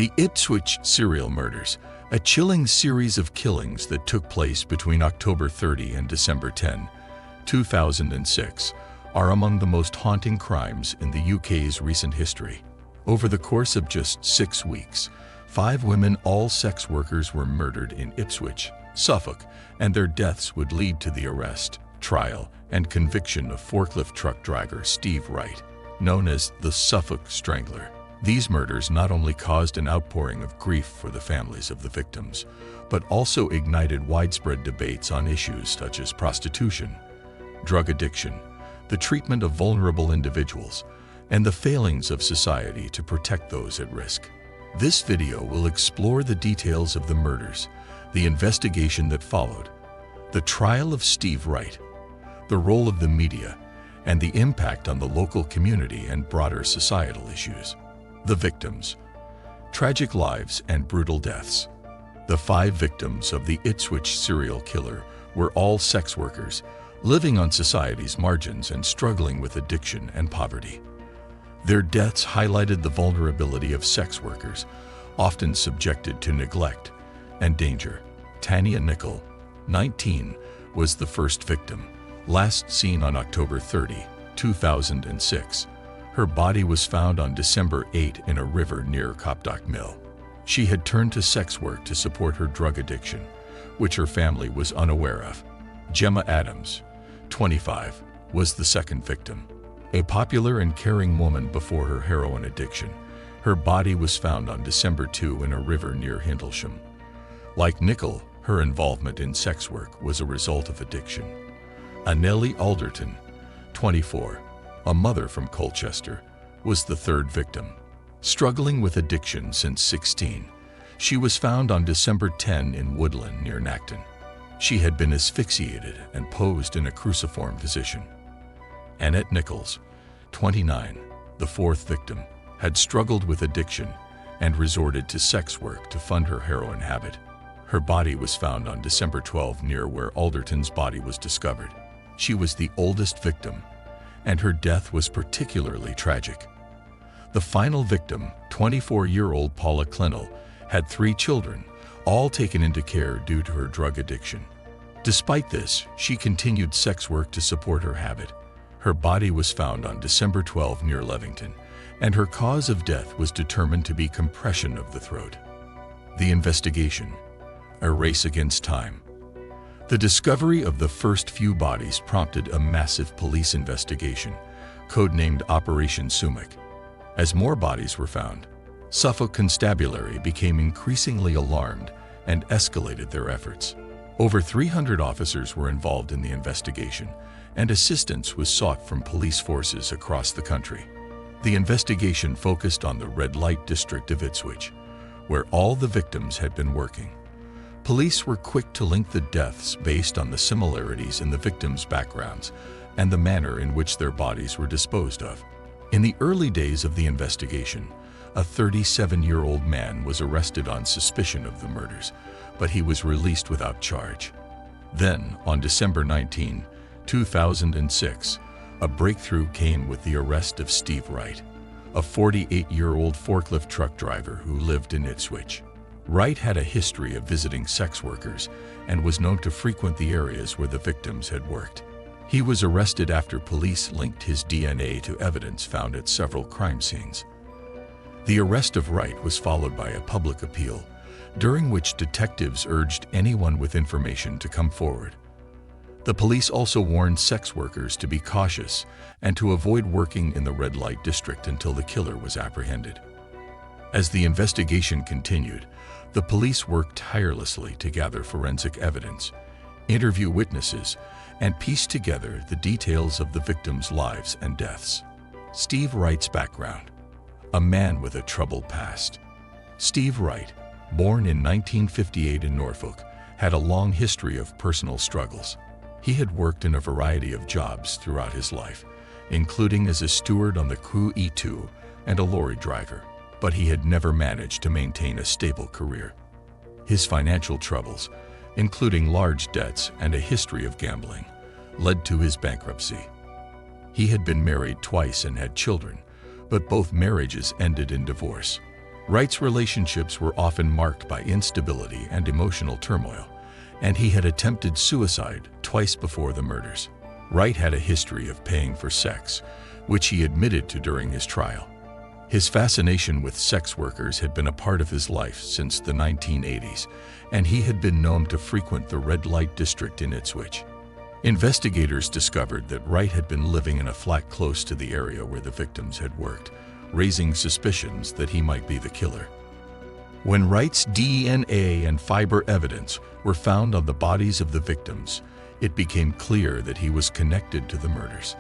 The Ipswich serial murders, a chilling series of killings that took place between October 30 and December 10, 2006, are among the most haunting crimes in the UK's recent history. Over the course of just 6 weeks, 5 women, all sex workers, were murdered in Ipswich, Suffolk, and their deaths would lead to the arrest, trial, and conviction of forklift truck driver Steve Wright, known as the Suffolk Strangler. These murders not only caused an outpouring of grief for the families of the victims, but also ignited widespread debates on issues such as prostitution, drug addiction, the treatment of vulnerable individuals, and the failings of society to protect those at risk. This video will explore the details of the murders, the investigation that followed, the trial of Steve Wright, the role of the media, and the impact on the local community and broader societal issues. The victims, tragic lives and brutal deaths. The 5 victims of the Ipswich serial killer were all sex workers, living on society's margins and struggling with addiction and poverty. Their deaths highlighted the vulnerability of sex workers, often subjected to neglect and danger. Tanya Nicol, 19, was the first victim, last seen on October 30, 2006. Her body was found on December 8 in a river near Copdock Mill. She had turned to sex work to support her drug addiction, which her family was unaware of. Gemma Adams, 25, was the second victim. A popular and caring woman before her heroin addiction, her body was found on December 2 in a river near Hindlesham. Like Nicol, her involvement in sex work was a result of addiction. Anneli Alderton, 24, a mother from Colchester, was the third victim. Struggling with addiction since 16, she was found on December 10 in Woodland near Nacton. She had been asphyxiated and posed in a cruciform position. Annette Nichols, 29, the fourth victim, had struggled with addiction and resorted to sex work to fund her heroin habit. Her body was found on December 12 near where Alderton's body was discovered. She was the oldest victim, and her death was particularly tragic. The final victim, 24-year-old Paula Clennell, had 3 children, all taken into care due to her drug addiction. Despite this, she continued sex work to support her habit. Her body was found on December 12 near Levington, and her cause of death was determined to be compression of the throat. The investigation: a race against time. The discovery of the first few bodies prompted a massive police investigation, codenamed Operation Sumac. As more bodies were found, Suffolk Constabulary became increasingly alarmed and escalated their efforts. Over 300 officers were involved in the investigation, and assistance was sought from police forces across the country. The investigation focused on the red light district of Ipswich, where all the victims had been working. Police were quick to link the deaths based on the similarities in the victims' backgrounds and the manner in which their bodies were disposed of. In the early days of the investigation, a 37-year-old man was arrested on suspicion of the murders, but he was released without charge. Then, on December 19, 2006, a breakthrough came with the arrest of Steve Wright, a 48-year-old forklift truck driver who lived in Ipswich. Wright had a history of visiting sex workers and was known to frequent the areas where the victims had worked. He was arrested after police linked his DNA to evidence found at several crime scenes. The arrest of Wright was followed by a public appeal, during which detectives urged anyone with information to come forward. The police also warned sex workers to be cautious and to avoid working in the red light district until the killer was apprehended. As the investigation continued, the police worked tirelessly to gather forensic evidence, interview witnesses, and piece together the details of the victims' lives and deaths. Steve Wright's background: a man with a troubled past. Steve Wright, born in 1958 in Norfolk, had a long history of personal struggles. He had worked in a variety of jobs throughout his life, including as a steward on the Crew E2 and a lorry driver, but he had never managed to maintain a stable career. His financial troubles, including large debts and a history of gambling, led to his bankruptcy. He had been married twice and had children, but both marriages ended in divorce. Wright's relationships were often marked by instability and emotional turmoil, and he had attempted suicide twice before the murders. Wright had a history of paying for sex, which he admitted to during his trial. His fascination with sex workers had been a part of his life since the 1980s, and he had been known to frequent the red light district in Ipswich. Investigators discovered that Wright had been living in a flat close to the area where the victims had worked, raising suspicions that he might be the killer. When Wright's DNA and fiber evidence were found on the bodies of the victims, it became clear that he was connected to the murders.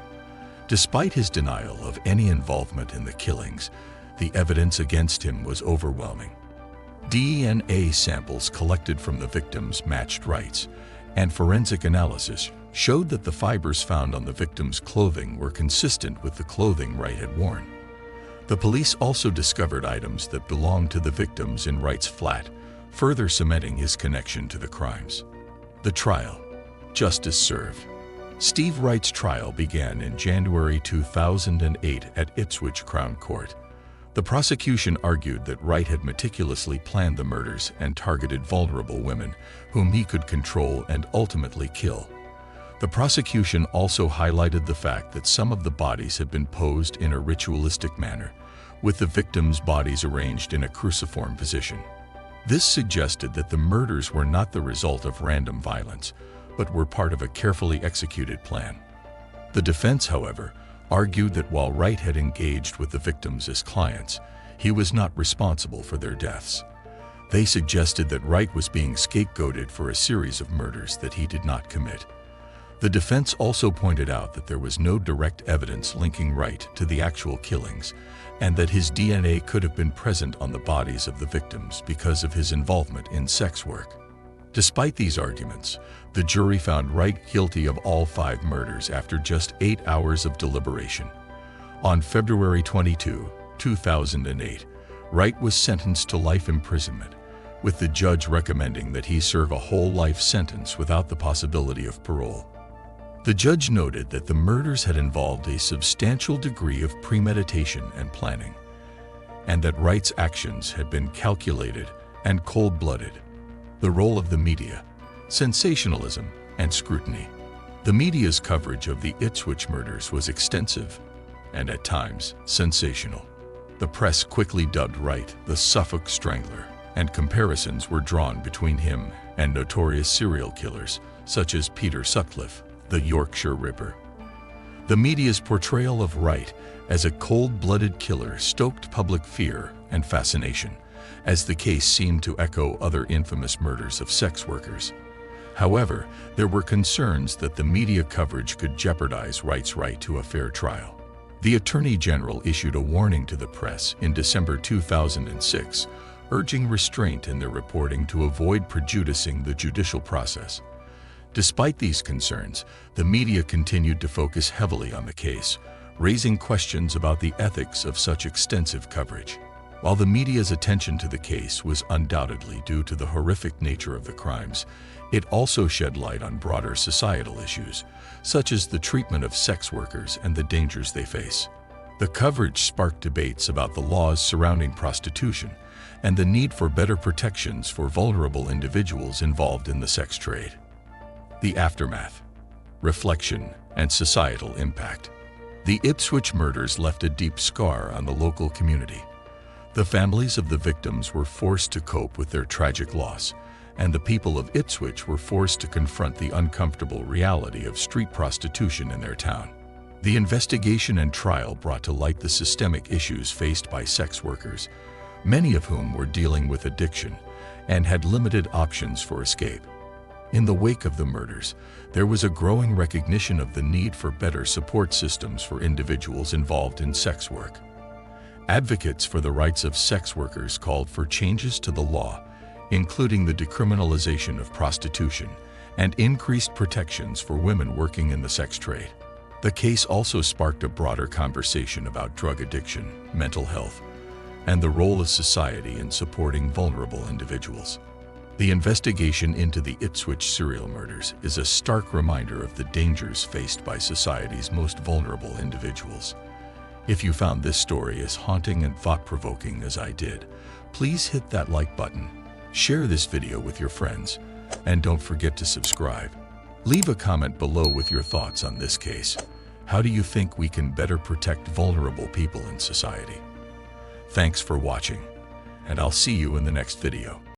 Despite his denial of any involvement in the killings, the evidence against him was overwhelming. DNA samples collected from the victims matched Wright's, and forensic analysis showed that the fibers found on the victims' clothing were consistent with the clothing Wright had worn. The police also discovered items that belonged to the victims in Wright's flat, further cementing his connection to the crimes. The trial. Justice served. Steve Wright's trial began in January 2008 at Ipswich Crown Court. The prosecution argued that Wright had meticulously planned the murders and targeted vulnerable women, whom he could control and ultimately kill. The prosecution also highlighted the fact that some of the bodies had been posed in a ritualistic manner, with the victims' bodies arranged in a cruciform position. This suggested that the murders were not the result of random violence, but were part of a carefully executed plan. The defense, however, argued that while Wright had engaged with the victims as clients, he was not responsible for their deaths. They suggested that Wright was being scapegoated for a series of murders that he did not commit. The defense also pointed out that there was no direct evidence linking Wright to the actual killings, and that his DNA could have been present on the bodies of the victims because of his involvement in sex work. Despite these arguments, the jury found Wright guilty of all 5 murders after just 8 hours of deliberation. On February 22, 2008, Wright was sentenced to life imprisonment, with the judge recommending that he serve a whole life sentence without the possibility of parole. The judge noted that the murders had involved a substantial degree of premeditation and planning, and that Wright's actions had been calculated and cold-blooded. The role of the media, sensationalism, and scrutiny. The media's coverage of the Ipswich murders was extensive and at times sensational. The press quickly dubbed Wright the Suffolk Strangler, and comparisons were drawn between him and notorious serial killers such as Peter Sutcliffe, the Yorkshire Ripper. The media's portrayal of Wright as a cold-blooded killer stoked public fear and fascination, as the case seemed to echo other infamous murders of sex workers. However, there were concerns that the media coverage could jeopardize Wright's right to a fair trial. The Attorney General issued a warning to the press in December 2006, urging restraint in their reporting to avoid prejudicing the judicial process. Despite these concerns, the media continued to focus heavily on the case, raising questions about the ethics of such extensive coverage. While the media's attention to the case was undoubtedly due to the horrific nature of the crimes, it also shed light on broader societal issues, such as the treatment of sex workers and the dangers they face. The coverage sparked debates about the laws surrounding prostitution and the need for better protections for vulnerable individuals involved in the sex trade. The aftermath, reflection, and societal impact. The Ipswich murders left a deep scar on the local community. The families of the victims were forced to cope with their tragic loss, and the people of Ipswich were forced to confront the uncomfortable reality of street prostitution in their town. The investigation and trial brought to light the systemic issues faced by sex workers, many of whom were dealing with addiction and had limited options for escape. In the wake of the murders, there was a growing recognition of the need for better support systems for individuals involved in sex work. Advocates for the rights of sex workers called for changes to the law, including the decriminalization of prostitution and increased protections for women working in the sex trade. The case also sparked a broader conversation about drug addiction, mental health, and the role of society in supporting vulnerable individuals. The investigation into the Ipswich serial murders is a stark reminder of the dangers faced by society's most vulnerable individuals. If you found this story as haunting and thought-provoking as I did, Please hit that like button, share this video with your friends, and don't forget to subscribe. Leave a comment below with your thoughts on this case. How do you think we can better protect vulnerable people in society? Thanks for watching, and I'll see you in the next video.